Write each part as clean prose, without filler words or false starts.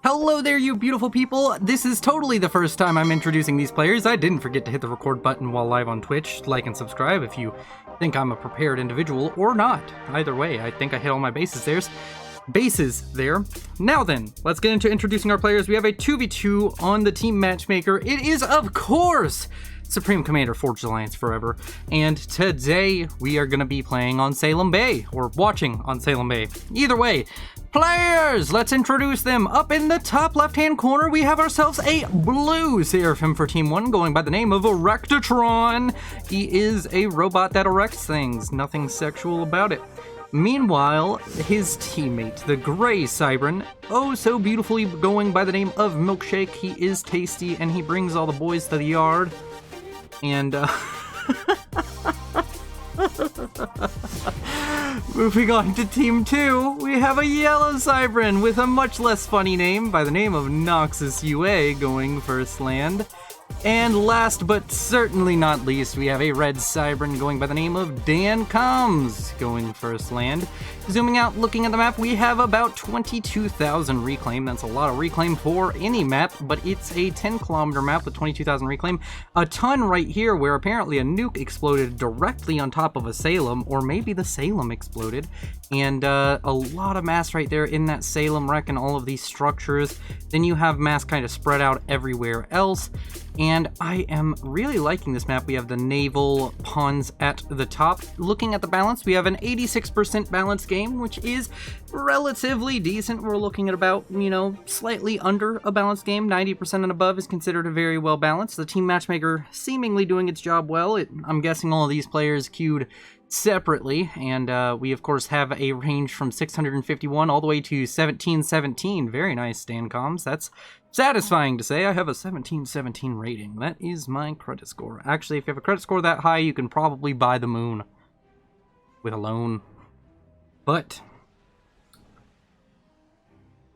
Hello there, you beautiful people! This is totally the first time I'm introducing these players. I didn't forget to hit the record button while live on Twitch. Like and subscribe if you think I'm a prepared individual or not. Either way, I think I hit all my bases there. Now then, let's get into introducing our players. We have a 2v2 on the team matchmaker. It is, of course, Supreme Commander Forged Alliance Forever. And today, we are going to be playing on Salembay, or watching on Salembay. Either way, players! Let's introduce them. Up in the top left-hand corner, we have ourselves a blue Seraphim for Team 1, going by the name of Erectatron. He is a robot that erects things. Nothing sexual about it. Meanwhile, his teammate, the gray Cybran, oh so beautifully going by the name of Milkshake. He is tasty, and he brings all the boys to the yard. And, moving on to Team 2, we have a yellow Cybran with a much less funny name by the name of Noxus UA going first land. And last but certainly not least, we have a red Cybran going by the name of Dan Combs going first land. Zooming out, looking at the map, we have about 22,000 reclaim. That's a lot of reclaim for any map, but it's a 10-kilometer map with 22,000 reclaim. A ton right here where apparently a nuke exploded directly on top of a Salem, or maybe the Salem exploded. And a lot of mass right there in that Salem wreck and all of these structures. Then you have mass kind of spread out everywhere else. And I am really liking this map. We have the naval pawns at the top. Looking at the balance, we have an 86% balance game, which is relatively decent. We're looking at about, slightly under a balanced game. 90% and above is considered a very well balanced. The team matchmaker seemingly doing its job well. I'm guessing all of these players queued separately, and we of course have a range from 651 all the way to 1717. Very nice, Stan Combs. That's satisfying to say. I have a 1717 rating. That is my credit score. Actually, if you have a credit score that high, you can probably buy the moon with a loan. But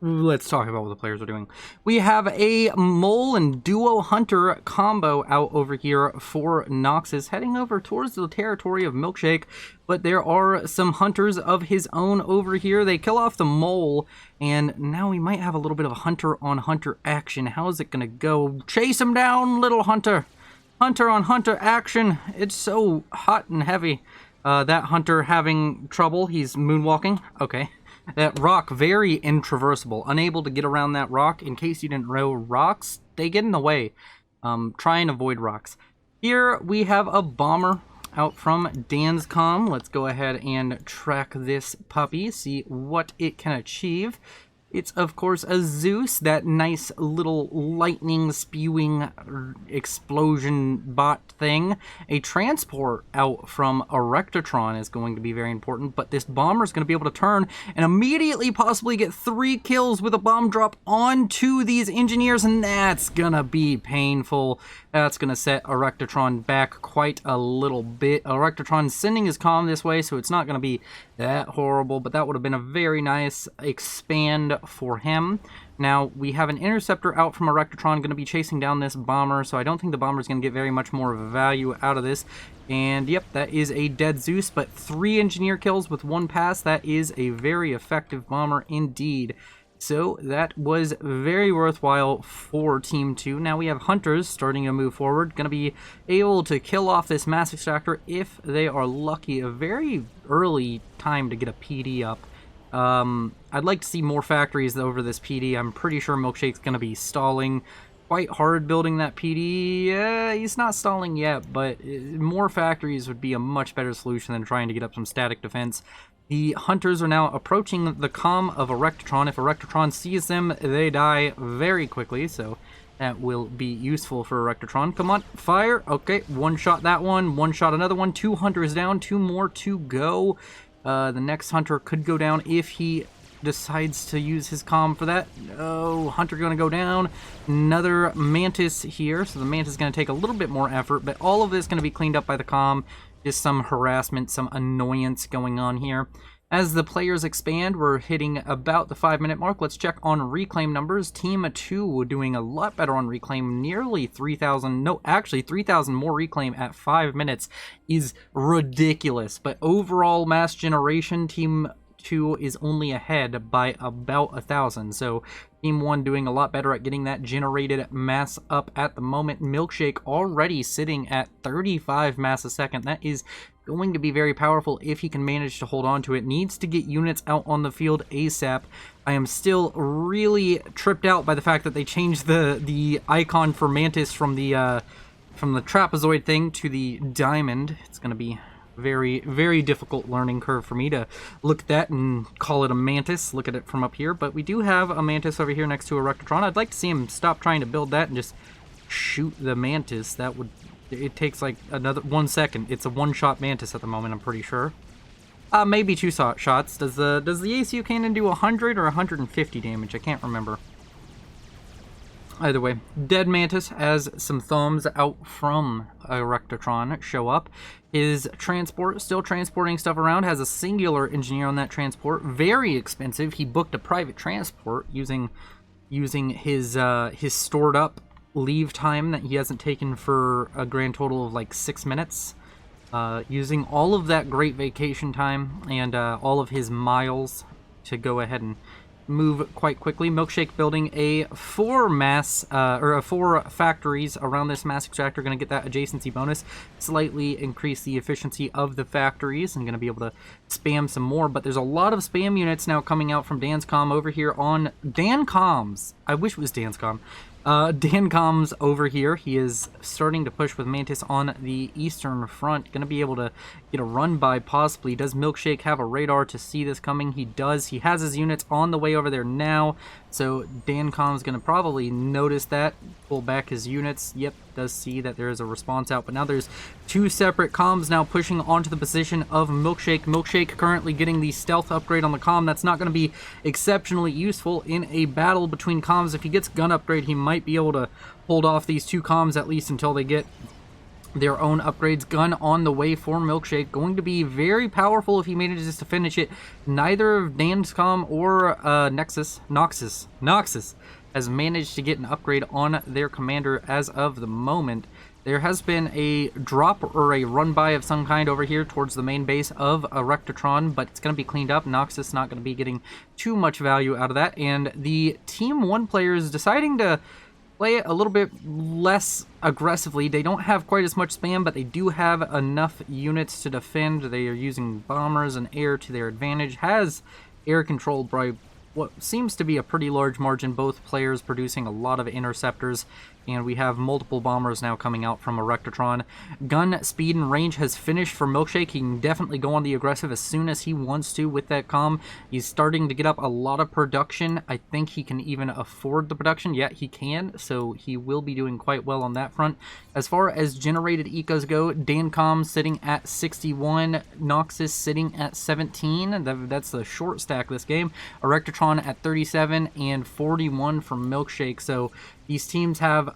let's talk about what the players are doing. We have a Mole and Duo Hunter combo out over here for Noxus, heading over towards the territory of Milkshake, but there are some hunters of his own over here. They kill off the Mole, and now we might have a little bit of a hunter-on-hunter action. How is it gonna go? Chase him down, little hunter! Hunter-on-hunter action! It's so hot and heavy. That hunter having trouble. He's moonwalking. Okay. That rock, very intraversable. Unable to get around that rock. In case you didn't know, rocks, they get in the way. Try and avoid rocks. Here we have a bomber out from Dan's Com. Let's go ahead and track this puppy, see what it can achieve. It's, of course, a Zeus, that nice little lightning spewing explosion bot thing. A transport out from Erectatron is going to be very important, but this bomber is going to be able to turn and immediately possibly get 3 kills with a bomb drop onto these engineers, and that's going to be painful. That's going to set Erectatron back quite a little bit. Erectatron sending his comm this way, so it's not going to be that horrible, but that would have been a very nice expand for him. Now, we have an interceptor out from Erectatron going to be chasing down this bomber, so I don't think the bomber is going to get very much more value out of this. And yep, that is a dead Zeus, but 3 engineer kills with 1 pass. That is a very effective bomber indeed. So that was very worthwhile for Team 2. Now we have Hunters starting to move forward, going to be able to kill off this Mass Extractor if they are lucky. A very early time to get a PD up. I'd like to see more factories over this PD. I'm pretty sure Milkshake's going to be stalling quite hard building that PD. He's not stalling yet, but more factories would be a much better solution than trying to get up some static defense. The hunters are now approaching the comm of Erectatron. If Erectatron sees them, they die very quickly, so that will be useful for Erectatron. Come on, fire. Okay, 1 shot that one, 1 shot another one. 2 hunters down, 2 more to go. The next hunter could go down if he decides to use his comm for that. Oh, hunter gonna go down. Another mantis here, so the mantis is gonna take a little bit more effort, but all of this is gonna be cleaned up by the comm. Just some harassment, some annoyance going on here. As the players expand, we're hitting about the 5-minute mark. Let's check on reclaim numbers. Team 2 doing a lot better on reclaim. Nearly 3,000, no, actually 3,000 more reclaim at 5 minutes is ridiculous. But overall mass generation, Team 2 is only ahead by about 1,000. So Team 1 doing a lot better at getting that generated mass up at the moment. Milkshake already sitting at 35 mass a second. That is going to be very powerful if he can manage to hold on to it. Needs to get units out on the field ASAP. I am still really tripped out by the fact that they changed the icon for Mantis from the trapezoid thing to the diamond. It's going to be very, very difficult learning curve for me to look at that and call it a Mantis, look at it from up here. But we do have a Mantis over here next to a Rectatron. I'd like to see him stop trying to build that and just shoot the Mantis. That would, it takes like another 1 second. It's a one-shot Mantis at the moment, I'm pretty sure. Maybe two shots. Does the ACU cannon do 100 or 150 damage? I can't remember. Either way, dead Mantis has some thumbs out from a Rectatron show up. His transport, still transporting stuff around, has a singular engineer on that transport. Very expensive. He booked a private transport using his stored up leave time that he hasn't taken for a grand total of like 6 minutes. Using all of that great vacation time and all of his miles to go ahead and move quite quickly. Milkshake building a 4 factories around this mass extractor. Going to get that adjacency bonus, slightly increase the efficiency of the factories, and going to be able to spam some more. But there's a lot of spam units now coming out from Danscom over here on Dancom's. I wish it was Danscom. Dancom's over here. He is starting to push with Mantis on the eastern front. Going to be able to get a run by possibly. Does Milkshake have a radar to see this coming? He does. He has his units on the way over there now. So Dancom's going to probably notice that, pull back his units. Yep, does see that there is a response out. But now there's 2 separate comms now pushing onto the position of Milkshake. Milkshake currently getting the stealth upgrade on the comm. That's not going to be exceptionally useful in a battle between comms. If he gets gun upgrade, he might be able to hold off these 2 comms at least until they get their own upgrades. Gun on the way for Milkshake. Going to be very powerful if he manages to finish it. Neither of Danscom or Noxus has managed to get an upgrade on their commander as of the moment. There has been a drop or a run by of some kind over here towards the main base of a Rectatron, but it's going to be cleaned up. Noxus not going to be getting too much value out of that, and the Team 1 players deciding to play it a little bit less aggressively. They don't have quite as much spam, but they do have enough units to defend. They are using bombers and air to their advantage. Has air controlled by what seems to be a pretty large margin. Both players producing a lot of interceptors, and we have multiple bombers now coming out from a Rectatron. Gun speed and range has finished for Milkshake. He can definitely go on the aggressive as soon as he wants to with that comm. He's starting to get up a lot of production. I think he can even afford the production. Yeah, he can, so he will be doing quite well on that front. As far as generated ecos go, Dancom sitting at 61, Noxus sitting at 17. That's the short stack this game. A Rectatron at 37 and 41 from Milkshake. So these teams have,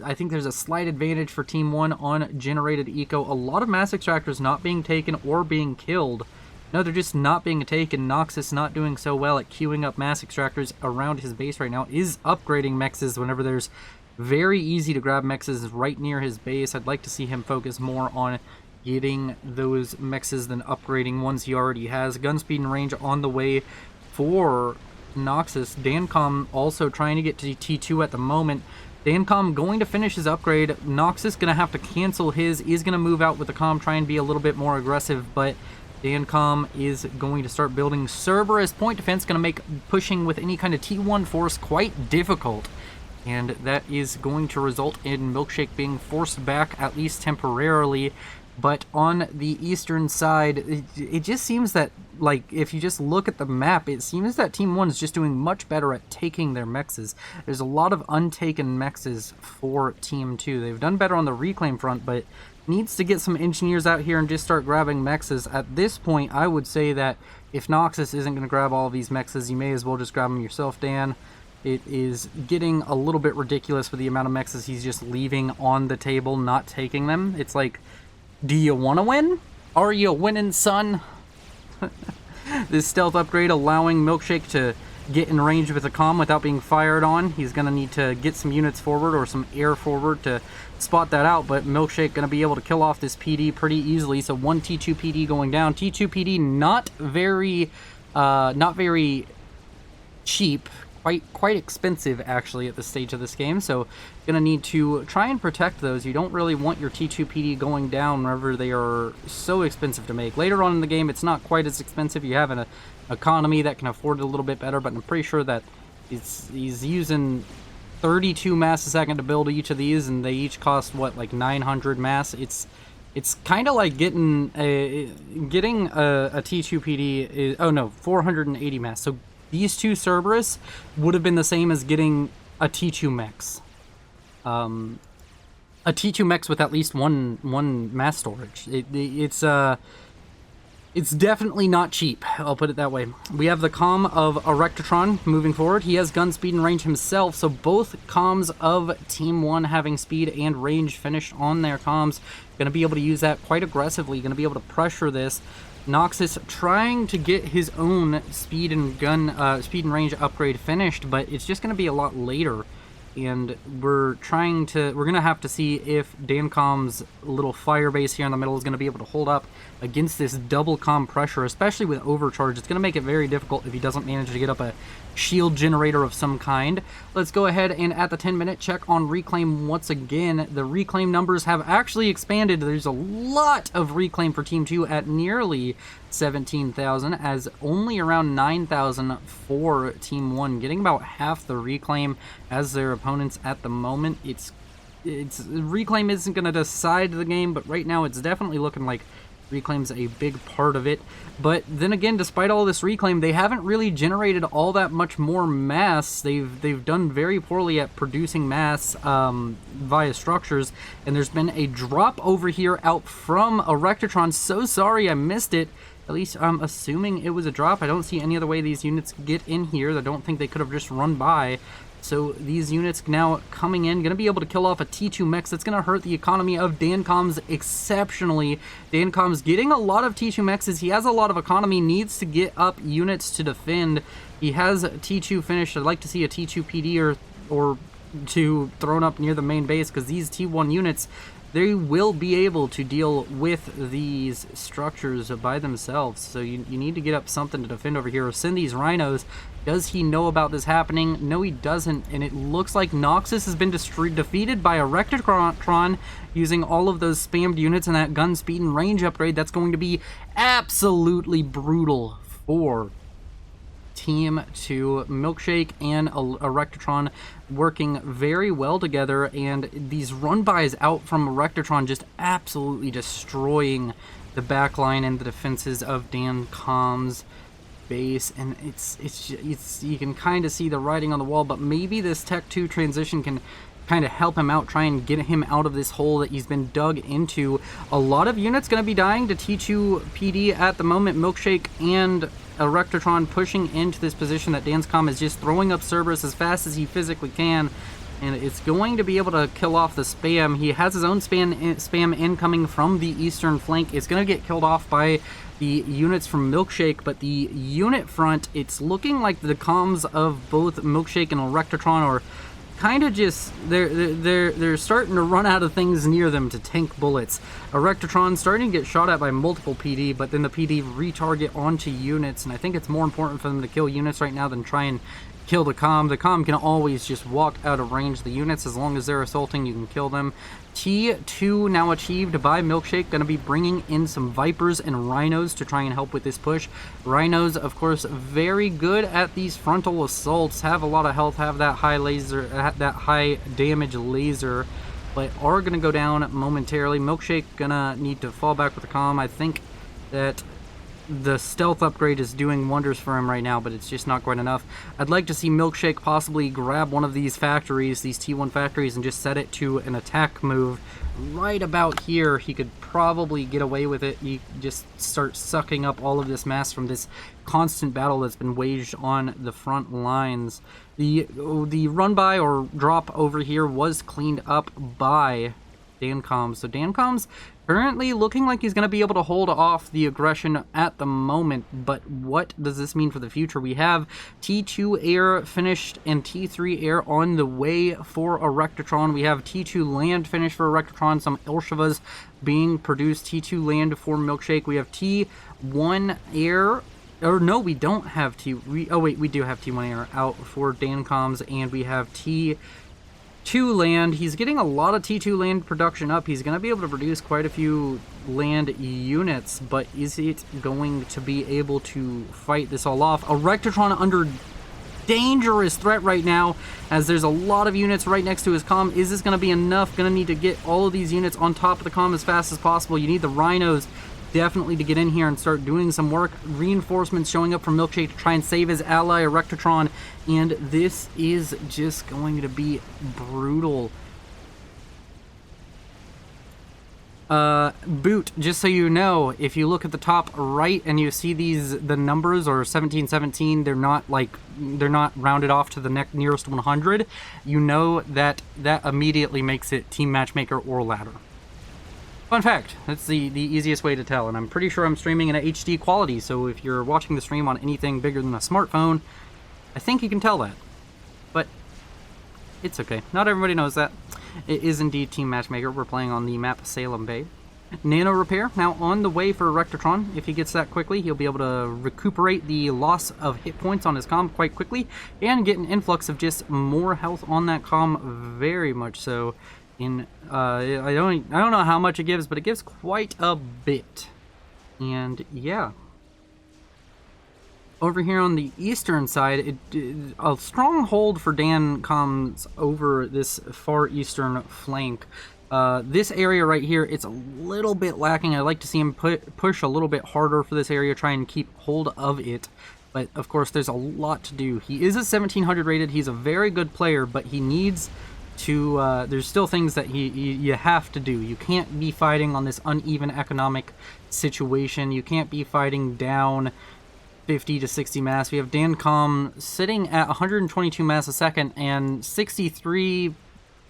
I think there's a slight advantage for Team 1 on generated eco. A lot of mass extractors not being taken or being killed. No, they're just not being taken. Noxus not doing so well at queuing up mass extractors around his base right now. Is upgrading mexes whenever there's very easy to grab mexes right near his base. I'd like to see him focus more on getting those mexes than upgrading ones he already has. Gun speed and range on the way for Noxus. Dancom also trying to get to T2 at the moment. Dancom going to finish his upgrade. Noxus going to have to cancel his. Is going to move out with the comm, try and be a little bit more aggressive, but Dancom is going to start building Cerberus. Point defense going to make pushing with any kind of T1 force quite difficult, and that is going to result in Milkshake being forced back, at least temporarily. But on the eastern side, it just seems that, like, if you just look at the map, it seems that Team 1 is just doing much better at taking their mexes. There's a lot of untaken mexes for Team 2. They've done better on the reclaim front, but needs to get some engineers out here and just start grabbing mexes. At this point, I would say that if Noxus isn't going to grab all of these mexes, you may as well just grab them yourself, Dan. It is getting a little bit ridiculous with the amount of mexes he's just leaving on the table, not taking them. It's like, do you want to win? Are you winning, son? This stealth upgrade allowing Milkshake to get in range with the comm without being fired on. He's going to need to get some units forward or some air forward to spot that out, but Milkshake going to be able to kill off this PD pretty easily. So one T2 PD going down. T2 PD not very cheap quite expensive actually at this stage of this game, so gonna need to try and protect those. You don't really want your T2 PD going down whenever they are so expensive to make. Later on in the game, it's not quite as expensive. You have an economy that can afford it a little bit better, but I'm pretty sure that he's using 32 mass a second to build each of these, and they each cost what, like 900 mass. It's kind of like getting a T2 PD is, oh no, 480 mass. So these two Cerberus would have been the same as getting a T2 Mex. A T2 Mex with at least one mass storage. It's definitely not cheap, I'll put it that way. We have the comm of Erectron moving forward. He has gun speed and range himself, so both comms of Team 1 having speed and range finished on their comms. Going to be able to use that quite aggressively, going to be able to pressure this. Noxus trying to get his own speed and range upgrade finished, but it's just going to be a lot later. And we're going to have to see if Dancom's little fire base here in the middle is going to be able to hold up against this double comm pressure, especially with overcharge. It's going to make it very difficult if he doesn't manage to get up a shield generator of some kind. Let's go ahead and at the 10-minute check on Reclaim once again. The Reclaim numbers have actually expanded. There's a lot of Reclaim for Team 2 at nearly 17,000, as only around 9,000 for Team 1, getting about half the Reclaim as their opponents at the moment. It's Reclaim isn't going to decide the game, but right now it's definitely looking like Reclaim's a big part of it. But then again, despite all this Reclaim, they haven't really generated all that much more mass. They've done very poorly at producing mass via structures, and there's been a drop over here out from Erectron. So sorry I missed it. At least I'm assuming it was a drop. I don't see any other way these units get in here. I don't think they could have just run by. So these units now coming in, going to be able to kill off a T2 Mex. That's going to hurt the economy of Dancom's exceptionally. Dancom's getting a lot of T2 Mexes. He has a lot of economy, needs to get up units to defend. He has T2 finished. I'd like to see a T2 PD or two thrown up near the main base, because these T1 units, they will be able to deal with these structures by themselves. So you need to get up something to defend over here, or send these rhinos. Does he know about this happening? No, he doesn't. And it looks like Noxus has been defeated by Erectron using all of those spammed units and that gun speed and range upgrade. That's going to be absolutely brutal for Team 2. Milkshake and Erectron working very well together, and these run-bys out from Erectron just absolutely destroying the backline and the defenses of Dancom's base. And it's you can kind of see the writing on the wall, but maybe this Tech 2 transition can kind of help him out, try and get him out of this hole that he's been dug into. A lot of units going to be dying to T2 PD at the moment. Milkshake and Erectron pushing into this position that Dancom is just throwing up Cerberus as fast as he physically can, and it's going to be able to kill off the spam. He has his own spam incoming from the eastern flank. It's going to get killed off by the units from Milkshake, but the unit front, it's looking like the comms of both Milkshake and Erectron are kind of just, they're starting to run out of things near them to tank bullets. Erectron starting to get shot at by multiple PD, but then the PD retarget onto units, and I think it's more important for them to kill units right now than try and kill the comm. The comm can always just walk out of range. The units, as long as they're assaulting, you can kill them. T2 now achieved by Milkshake, going to be bringing in some Vipers and Rhinos to try and help with this push. Rhinos, of course, very good at these frontal assaults, have a lot of health, have that high laser, that high damage laser, but are going to go down momentarily. Milkshake gonna need to fall back with the comm. I think that the stealth upgrade is doing wonders for him right now, but it's just not quite enough. I'd like to see Milkshake possibly grab one of these factories, these T1 factories, and just set it to an attack move right about here. He could probably get away with it. He just start sucking up all of this mass from this constant battle that's been waged on the front lines. The run by or drop over here was cleaned up by Dancom. So Dancom's currently looking like he's going to be able to hold off the aggression at the moment, but what does this mean for the future? We have T2 air finished and T3 air on the way for Erectron. We have T2 land finished for Erectron, some Elshevas being produced. T2 land for Milkshake. We have T1 air Or no, we don't have oh wait, we do have T1 air out for Dancom's, and we have T2 land. He's getting a lot of T2 land production up. He's going to be able to produce quite a few land units, but is it going to be able to fight this all off? A Rectatron under dangerous threat right now, as there's a lot of units right next to his comm. Is this going to be enough? Going to need to get all of these units on top of the comm as fast as possible. You need the Rhinos definitely to get in here and start doing some work. Reinforcements showing up from Milkshake to try and save his ally, Erectatron, and this is just going to be brutal. Boot, just so you know, if you look at the top right and you see the numbers, or 1717, they're not rounded off to the nearest 100, you know that immediately makes it Team Matchmaker or Ladder. Fun fact, that's the easiest way to tell, and I'm pretty sure I'm streaming in a HD quality, so if you're watching the stream on anything bigger than a smartphone, I think you can tell that. But it's okay. Not everybody knows that. It is indeed Team Matchmaker. We're playing on the map Salembay. Nano Repair, now on the way for Rectatron. If he gets that quickly, he'll be able to recuperate the loss of hit points on his comm quite quickly, and get an influx of just more health on that comm, very much so. I don't know how much it gives, but it gives quite a bit. And yeah, over here on the eastern side, a strong hold for Dancom's over this far eastern flank. This area right here, it's a little bit lacking. I'd like to see him push a little bit harder for this area, try and keep hold of it. But of course, there's a lot to do. He is a 1700 rated. He's a very good player, but he needs to there's still things that you have to do. You can't be fighting on this uneven economic situation. You can't be fighting down 50 to 60 mass. We have Dancom sitting at 122 mass a second and 63.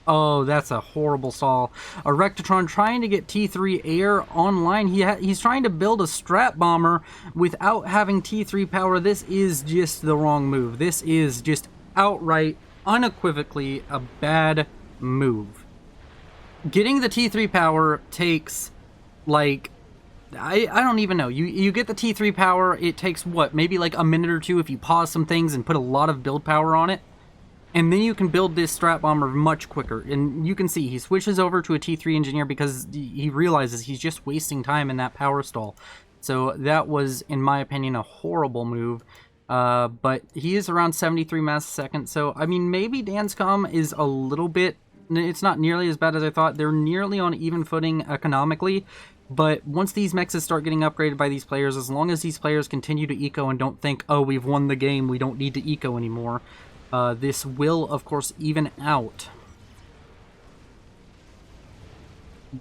Oh, that's a horrible stall. A Rectatron trying to get T3 air online. He's trying to build a strat bomber without having T3 power. This is just the wrong move. This is just outright, unequivocally a bad move. Getting the T3 power takes, like, I don't even know. You get the T3 power, it takes what, maybe like a minute or two if you pause some things and put a lot of build power on it, and then you can build this strat bomber much quicker. And you can see he switches over to a T3 engineer because he realizes he's just wasting time in that power stall. So that was, in my opinion, a horrible move. But he is around 73 mass a second, so, I mean, maybe Dancom is a little bit, it's not nearly as bad as I thought. They're nearly on even footing economically, but once these mexes start getting upgraded by these players, as long as these players continue to eco and don't think, oh, we've won the game, we don't need to eco anymore, this will, of course, even out.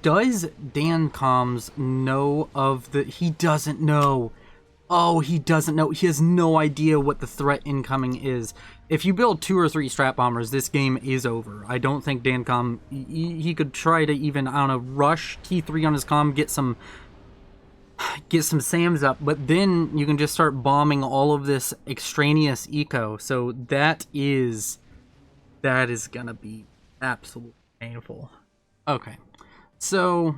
Does Dancom's know of the... He doesn't know. Oh, he doesn't know. He has no idea what the threat incoming is. If you build 2 or 3 strat bombers, this game is over. I don't think Dancom, he could try to even, I don't know, rush T3 on his comm, get some SAMs up, but then you can just start bombing all of this extraneous eco. So that is gonna be absolutely painful. Okay, so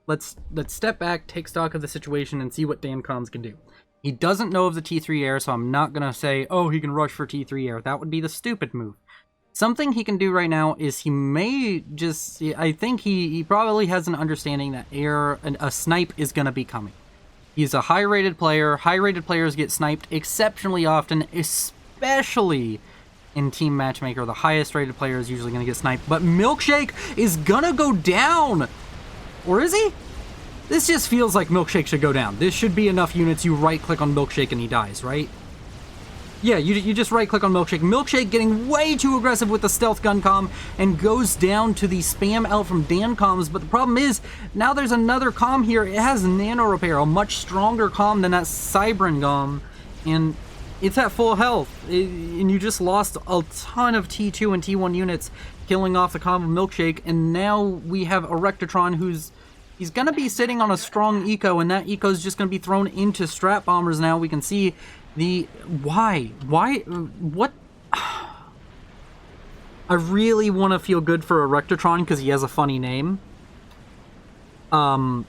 let's step back, take stock of the situation, and see what Dancom's can do. He doesn't know of the T3 air, so I'm not gonna say, oh, he can rush for T3 air. That would be the stupid move. Something he can do right now is he may just... I think he probably has an understanding that a snipe is gonna be coming. He's a high-rated player. High-rated players get sniped exceptionally often, especially in Team Matchmaker. The highest-rated player is usually gonna get sniped. But Milkshake is gonna go down! Or is he? This just feels like Milkshake should go down. This should be enough units. You right-click on Milkshake and he dies, right? Yeah, you just right-click on Milkshake. Milkshake getting way too aggressive with the stealth gun comm and goes down to the spam out from Dancom's. But the problem is, now there's another comm here. It has nano repair, a much stronger comm than that Cybran comm. And it's at full health. And you just lost a ton of T2 and T1 units killing off the comm of Milkshake. And now we have a Rectatron who's... He's going to be sitting on a strong eco, and that eco is just going to be thrown into strat bombers now. We can see the... Why? What? I really want to feel good for a Rectatron because he has a funny name. But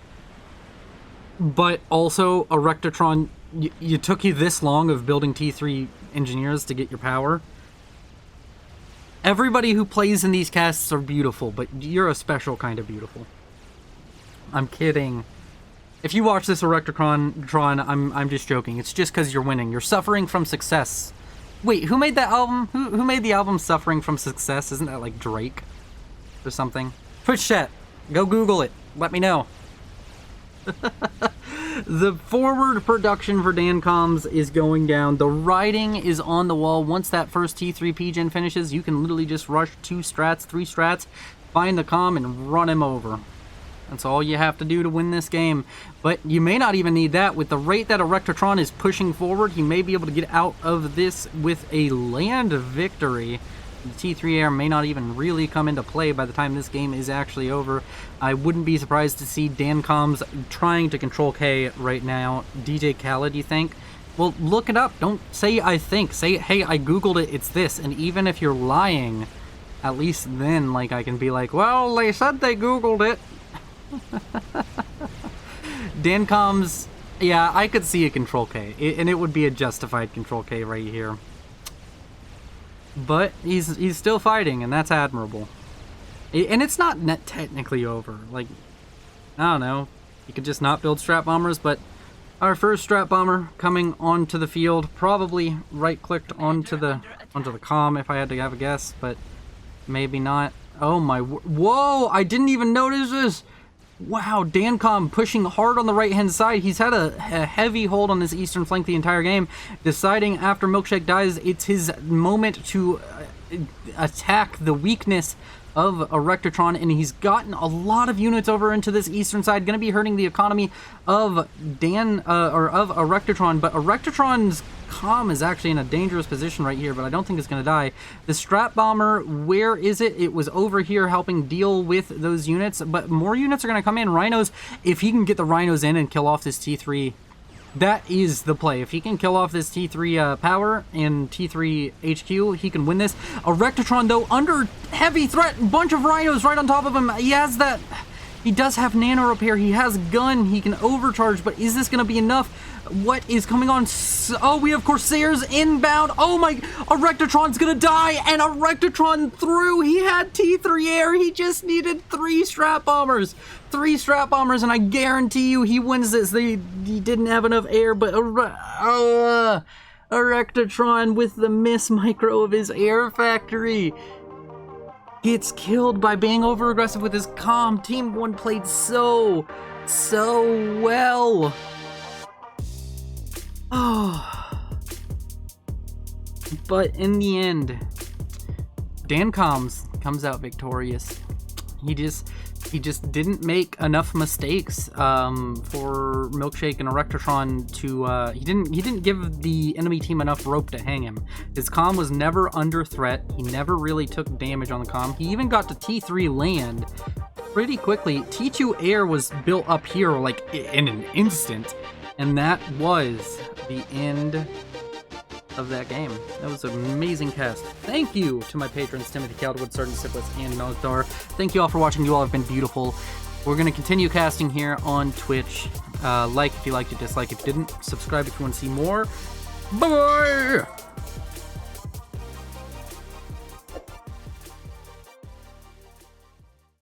also, a Rectatron you took you this long of building T3 engineers to get your power. Everybody who plays in these casts are beautiful, but you're a special kind of beautiful. I'm kidding. If you watch this Erectron, I'm just joking. It's just because you're winning. You're suffering from success. Wait, who made that album? Who made the album Suffering from Success? Isn't that like Drake or something? Twitch chat, go Google it. Let me know. The forward production for Dancoms is going down. The writing is on the wall. Once that first T3 P-Gen finishes, you can literally just rush 2 strats, 3 strats, find the comm, and run him over. That's all you have to do to win this game. But you may not even need that. With the rate that Erectron is pushing forward, he may be able to get out of this with a land victory. The T3 Air may not even really come into play by the time this game is actually over. I wouldn't be surprised to see Dancoms trying to control K right now. DJ Khaled, you think? Well, look it up. Don't say I think. Say, hey, I Googled it, it's this. And even if you're lying, at least then, like, I can be like, well, they said they Googled it. Dancoms, yeah, I could see a control K, and it would be a justified control K right here. But he's still fighting, and that's admirable. And it's not technically over. Like, I don't know, you could just not build strat bombers, but our first strat bomber coming onto the field, probably right-clicked onto the comm if I had to have a guess, but maybe not. Oh my, whoa, I didn't even notice this. Wow, Dancom pushing hard on the right-hand side. He's had a heavy hold on this eastern flank the entire game, deciding after Milkshake dies, it's his moment to attack the weakness of Erectron, and he's gotten a lot of units over into this eastern side, going to be hurting the economy of Erectron, but Erectron's comm is actually in a dangerous position right here, but I don't think it's going to die. The Strat Bomber, where is it? It was over here helping deal with those units, but more units are going to come in. Rhinos, if he can get the Rhinos in and kill off this T3, that is the play. If he can kill off this T3 power and T3 HQ, he can win this. Erectron, though, under heavy threat, bunch of Rhinos right on top of him. He has that. He does have nano repair. He has gun. He can overcharge, but is this going to be enough? What is coming on? Oh, we have Corsairs inbound. Oh my, Erectron's going to die, and Erectron through. He had T3 air. He just needed 3 Strat Bombers. 3 Strat Bombers, and I guarantee you he wins this. He didn't have enough air, but Erectron with the miss micro of his air factory gets killed by being over aggressive with his comm. Team 1 played so well. Oh. But in the end, Dancoms comes out victorious. He just didn't make enough mistakes for Milkshake and Erectron to he didn't give the enemy team enough rope to hang him. His comm was never under threat. He never really took damage on the comm. He even got to T3 land pretty quickly. T2 air was built up here like in an instant, and that was the end of that game. That was an amazing cast. Thank you to my patrons, Timothy Caldwood, Sergeant Sipless, and Melzdar. Thank you all for watching. You all have been beautiful. We're going to continue casting here on Twitch. Like if you liked it, dislike if you didn't. Subscribe if you want to see more. Bye-bye!